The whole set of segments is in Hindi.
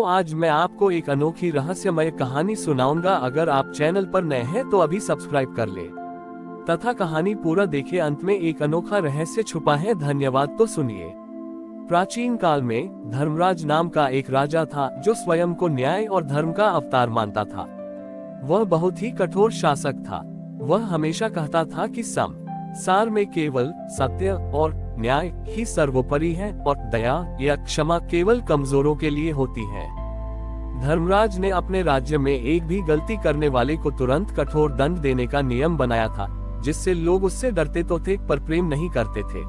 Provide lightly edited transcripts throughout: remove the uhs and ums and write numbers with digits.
तो आज मैं आपको एक अनोखी रहस्यमय कहानी सुनाऊंगा। अगर आप चैनल पर नए हैं तो अभी सब्सक्राइब कर ले तथा कहानी पूरा देखे। अंत में एक अनोखा रहस्य छुपा है। धन्यवाद। तो सुनिए। प्राचीन काल में धर्मराज नाम का एक राजा था जो स्वयं को न्याय और धर्म का अवतार मानता था। वह बहुत ही कठोर शासक था। वह हमेशा कहता था कि संसार में केवल सत्य और न्याय ही सर्वोपरि है और दया या क्षमा केवल कमजोरों के लिए होती है। धर्मराज ने अपने राज्य में एक भी गलती करने वाले को तुरंत कठोर दंड देने का नियम बनाया था, जिससे लोग उससे डरते तो थे पर प्रेम नहीं करते थे।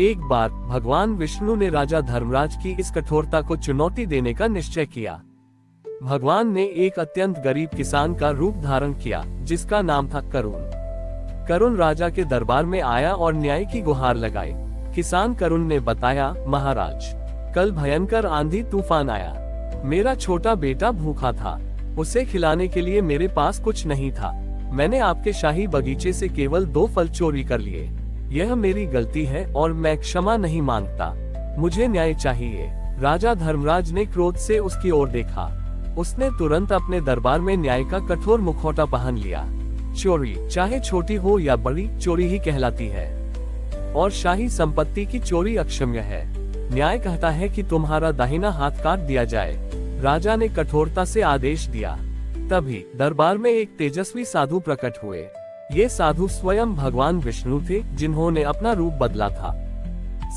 एक बार भगवान विष्णु ने राजा धर्मराज की इस कठोरता को चुनौती देने का निश्चय किया। भगवान ने एक अत्यंत गरीब किसान का रूप धारण किया, जिसका नाम था करुण। करुण राजा के दरबार में आया और न्याय की गुहार लगाई। किसान करुण ने बताया, महाराज, कल भयंकर आंधी तूफान आया। मेरा छोटा बेटा भूखा था। उसे खिलाने के लिए मेरे पास कुछ नहीं था। मैंने आपके शाही बगीचे से केवल 2 फल चोरी कर लिए। यह मेरी गलती है और मैं क्षमा नहीं मांगता। मुझे न्याय चाहिए। राजा धर्मराज ने क्रोध से उसकी ओर देखा। उसने तुरंत अपने दरबार में न्याय का कठोर मुखौटा पहन लिया। चोरी, चाहे छोटी हो या बड़ी, चोरी ही कहलाती है और शाही संपत्ति की चोरी अक्षम्य है। न्याय कहता है कि तुम्हारा दाहिना हाथ काट दिया जाए। राजा ने कठोरता से आदेश दिया। तभी दरबार में एक तेजस्वी साधु प्रकट हुए। ये साधु स्वयं भगवान विष्णु थे, जिन्होंने अपना रूप बदला था।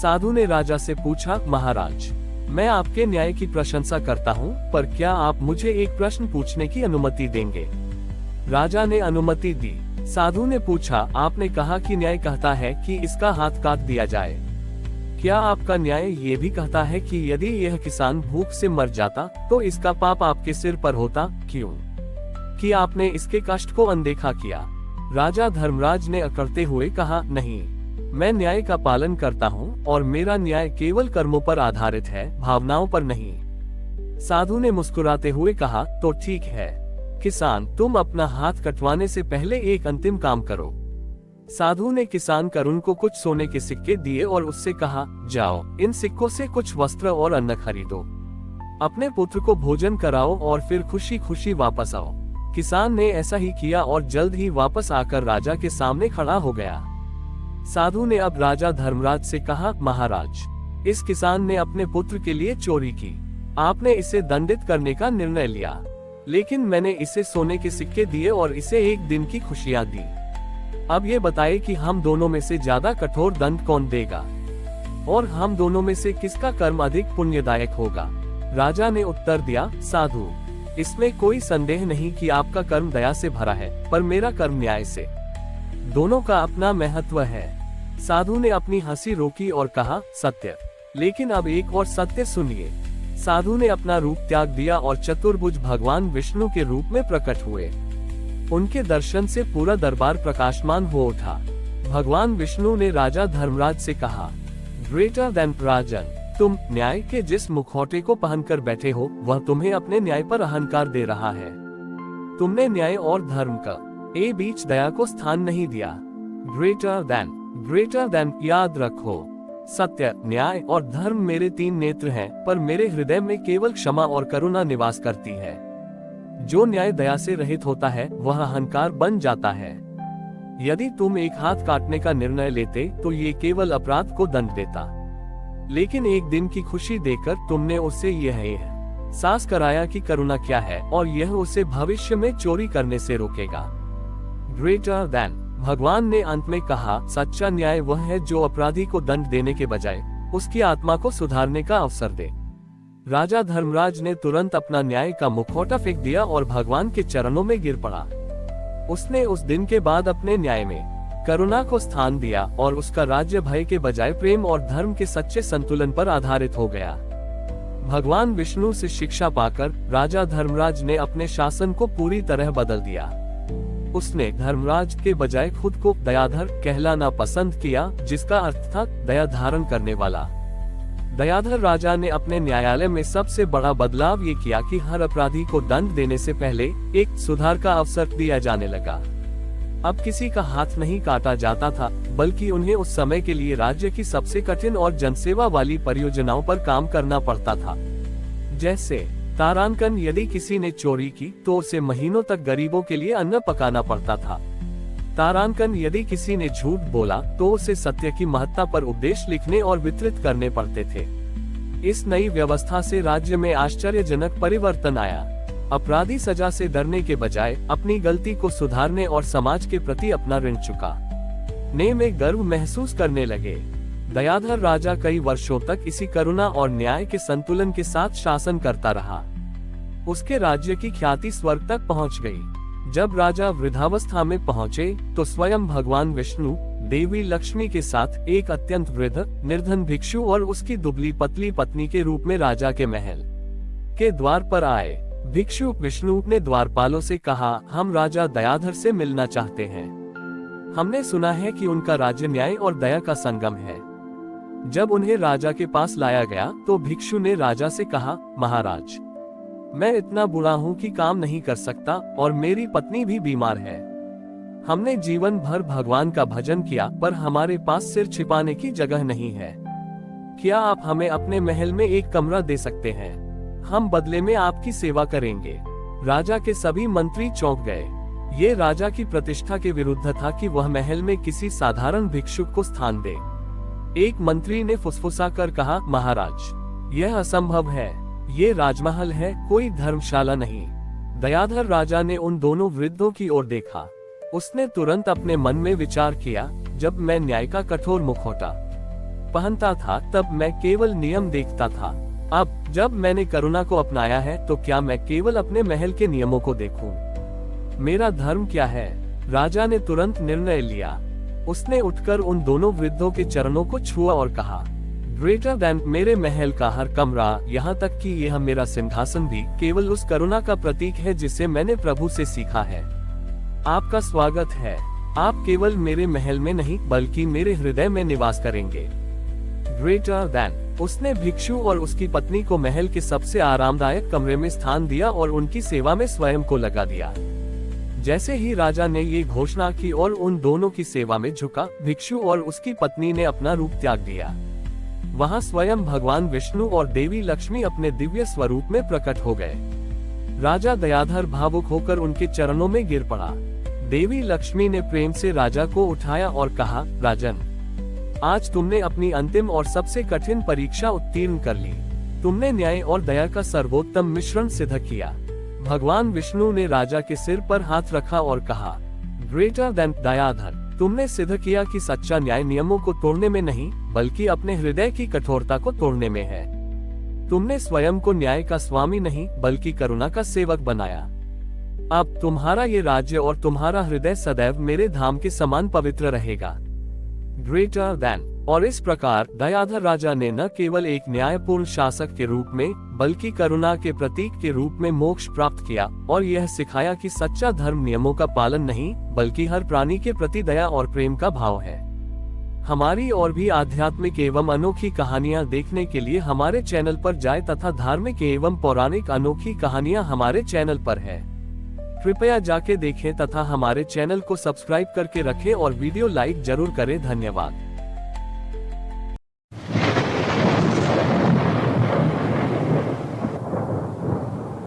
साधु ने राजा से पूछा, महाराज, मैं आपके न्याय की प्रशंसा करता हूँ, पर क्या आप मुझे एक प्रश्न पूछने की अनुमति देंगे? राजा ने अनुमति दी। साधु ने पूछा, आपने कहा कि न्याय कहता है कि इसका हाथ काट दिया जाए। क्या आपका न्याय ये भी कहता है कि यदि यह किसान भूख से मर जाता तो इसका पाप आपके सिर पर होता? क्यों कि आपने इसके कष्ट को अनदेखा किया? राजा धर्मराज ने अकड़ते हुए कहा, नहीं, मैं न्याय का पालन करता हूँ और मेरा न्याय केवल कर्मों पर आधारित है, भावनाओं पर नहीं। साधु ने मुस्कुराते हुए कहा, तो ठीक है किसान, तुम अपना हाथ कटवाने से पहले एक अंतिम काम करो। साधु ने किसान करुण को कुछ सोने के सिक्के दिए और उससे कहा, जाओ, इन सिक्कों से कुछ वस्त्र और अन्न खरीदो। अपने पुत्र को भोजन कराओ और फिर खुशी खुशी वापस आओ। किसान ने ऐसा ही किया और जल्द ही वापस आकर राजा के सामने खड़ा हो गया। साधु ने अब राजा धर्मराज से कहा, महाराज, इस किसान ने अपने पुत्र के लिए चोरी की। आपने इसे दंडित करने का निर्णय लिया, लेकिन मैंने इसे सोने के सिक्के दिए और इसे एक दिन की खुशियां दी। अब ये बताइए कि हम दोनों में से ज्यादा कठोर दंड कौन देगा और हम दोनों में से किसका कर्म अधिक पुण्यदायक होगा? राजा ने उत्तर दिया, साधु, इसमें कोई संदेह नहीं कि आपका कर्म दया से भरा है, पर मेरा कर्म न्याय से। दोनों का अपना महत्व है। साधु ने अपनी हंसी रोकी और कहा, सत्य। लेकिन अब एक और सत्य सुनिए। साधु ने अपना रूप त्याग दिया और चतुर्भुज भगवान विष्णु के रूप में प्रकट हुए। उनके दर्शन से पूरा दरबार प्रकाशमान हो उठा। भगवान विष्णु ने राजा धर्मराज से कहा, ग्रेटर देन राजन, तुम न्याय के जिस मुखौटे को पहनकर बैठे हो वह तुम्हें अपने न्याय पर अहंकार दे रहा है। तुमने न्याय और धर्म का बीच दया को स्थान नहीं दिया। ग्रेटर देन याद रखो, सत्य, न्याय और धर्म मेरे 3 नेत्र हैं, पर मेरे हृदय में केवल क्षमा और करुणा निवास करती है। जो न्याय दया से रहित होता है वह अहंकार बन जाता है। यदि तुम एक हाथ काटने का निर्णय लेते तो ये केवल अपराध को दंड देता, लेकिन एक दिन की खुशी देकर तुमने उससे यह एहसास कराया कि करुणा क्या है और यह उसे भविष्य में चोरी करने से रोकेगा। ग्रेटर देन, भगवान ने अंत में कहा, सच्चा न्याय वह है जो अपराधी को दंड देने के बजाय उसकी आत्मा को सुधारने का अवसर दे। राजा धर्मराज ने तुरंत अपना न्याय का मुखौटा फेंक दिया और भगवान के चरणों में गिर पड़ा। उसने उस दिन के बाद अपने न्याय में करुणा को स्थान दिया और उसका राज्य भय के बजाय प्रेम और धर्म के सच्चे संतुलन पर आधारित हो गया। भगवान विष्णु से शिक्षा पाकर राजा धर्मराज ने अपने शासन को पूरी तरह बदल दिया। उसने धर्मराज के बजाय खुद को दयाधर कहलाना पसंद किया, जिसका अर्थ था दया धारण करने वाला। दयाधर राजा ने अपने न्यायालय में सबसे बड़ा बदलाव ये किया कि हर अपराधी को दंड देने से पहले एक सुधार का अवसर दिया जाने लगा। अब किसी का हाथ नहीं काटा जाता था, बल्कि उन्हें उस समय के लिए राज्य की सबसे कठिन और जनसेवा वाली परियोजनाओं पर काम करना पड़ता था। जैसे तारांकन, यदि किसी ने चोरी की तो उसे महीनों तक गरीबों के लिए अन्न पकाना पड़ता था। तारांकन, यदि किसी ने झूठ बोला तो उसे सत्य की महत्ता पर उपदेश लिखने और वितरित करने पड़ते थे। इस नई व्यवस्था से राज्य में आश्चर्यजनक परिवर्तन आया। अपराधी सजा से डरने के बजाय अपनी गलती को सुधारने और समाज के प्रति अपना ऋण चुकाने में गर्व महसूस करने लगे। दयाधर राजा कई वर्षों तक इसी करुणा और न्याय के संतुलन के साथ शासन करता रहा। उसके राज्य की ख्याति स्वर्ग तक पहुंच गई। जब राजा वृद्धावस्था में पहुंचे तो स्वयं भगवान विष्णु देवी लक्ष्मी के साथ एक अत्यंत वृद्ध निर्धन भिक्षु और उसकी दुबली पतली पत्नी के रूप में राजा के महल के द्वार पर आए। भिक्षु विष्णु ने द्वारपालों से कहा, हम राजा दयाधर से मिलना चाहते हैं। हमने सुना है कि उनका राज्य न्याय और दया का संगम है। जब उन्हें राजा के पास लाया गया तो भिक्षु ने राजा से कहा, महाराज, मैं इतना बूढ़ा हूँ कि काम नहीं कर सकता और मेरी पत्नी भी बीमार है। हमने जीवन भर भगवान का भजन किया, पर हमारे पास सिर छिपाने की जगह नहीं है। क्या आप हमें अपने महल में एक कमरा दे सकते हैं? हम बदले में आपकी सेवा करेंगे। राजा के सभी मंत्री चौंक गए। ये राजा की प्रतिष्ठा के विरुद्ध था कि वह महल में किसी साधारण भिक्षुक को स्थान दे। एक मंत्री ने फुसफुसाकर कहा, महाराज, यह असंभव है। ये राजमहल है, कोई धर्मशाला नहीं। दयाधर राजा ने उन दोनों वृद्धों की ओर देखा। उसने तुरंत अपने मन में विचार किया, जब मैं न्याय का कठोर मुखौटा पहनता था तब मैं केवल नियम देखता था। अब जब मैंने करुणा को अपनाया है तो क्या मैं केवल अपने महल के नियमों को देखूं? मेरा धर्म क्या है? राजा ने तुरंत निर्णय लिया। उसने उठकर उन दोनों वृद्धों के चरणों को छुआ और कहा, ग्रेटर दैन मेरे महल का हर कमरा, यहाँ तक कि यह मेरा सिंहासन भी केवल उस करुणा का प्रतीक है जिसे मैंने प्रभु से सीखा है। आपका स्वागत है। आप केवल मेरे महल में नहीं बल्कि मेरे हृदय में निवास करेंगे। Greater than. उसने भिक्षु और उसकी पत्नी को महल के सबसे आरामदायक कमरे में स्थान दिया और उनकी सेवा में स्वयं को लगा दिया। जैसे ही राजा ने ये घोषणा की और उन दोनों की सेवा में झुका, भिक्षु और उसकी पत्नी ने अपना रूप त्याग दिया। वहां स्वयं भगवान विष्णु और देवी लक्ष्मी अपने दिव्य स्वरूप में प्रकट हो गए। राजा दयाधर भावुक होकर उनके चरणों में गिर पड़ा। देवी लक्ष्मी ने प्रेम से राजा को उठाया और कहा, राजन, आज तुमने अपनी अंतिम और सबसे कठिन परीक्षा उत्तीर्ण कर ली। तुमने न्याय और दया का सर्वोत्तम मिश्रण सिद्ध किया। भगवान विष्णु ने राजा के सिर पर हाथ रखा और कहा, ग्रेटर दैन दयाधर, तुमने सिद्ध किया कि सच्चा न्याय नियमों को तोड़ने में नहीं बल्कि अपने हृदय की कठोरता को तोड़ने में है। तुमने स्वयं को न्याय का स्वामी नहीं बल्कि करुणा का सेवक बनाया। अब तुम्हारा ये राज्य और तुम्हारा हृदय सदैव मेरे धाम के समान पवित्र रहेगा। Greater than. और इस प्रकार दयाधर राजा ने न केवल एक न्यायपूर्ण शासक के रूप में बल्कि करुणा के प्रतीक के रूप में मोक्ष प्राप्त किया और यह सिखाया कि सच्चा धर्म नियमों का पालन नहीं बल्कि हर प्राणी के प्रति दया और प्रेम का भाव है। हमारी और भी आध्यात्मिक एवं अनोखी कहानियां देखने के लिए हमारे चैनल पर जाएं तथा धार्मिक एवं पौराणिक अनोखी कहानियां हमारे चैनल पर है। कृपया जाके देखें तथा हमारे चैनल को सब्सक्राइब करके रखें और वीडियो लाइक जरूर करें। धन्यवाद।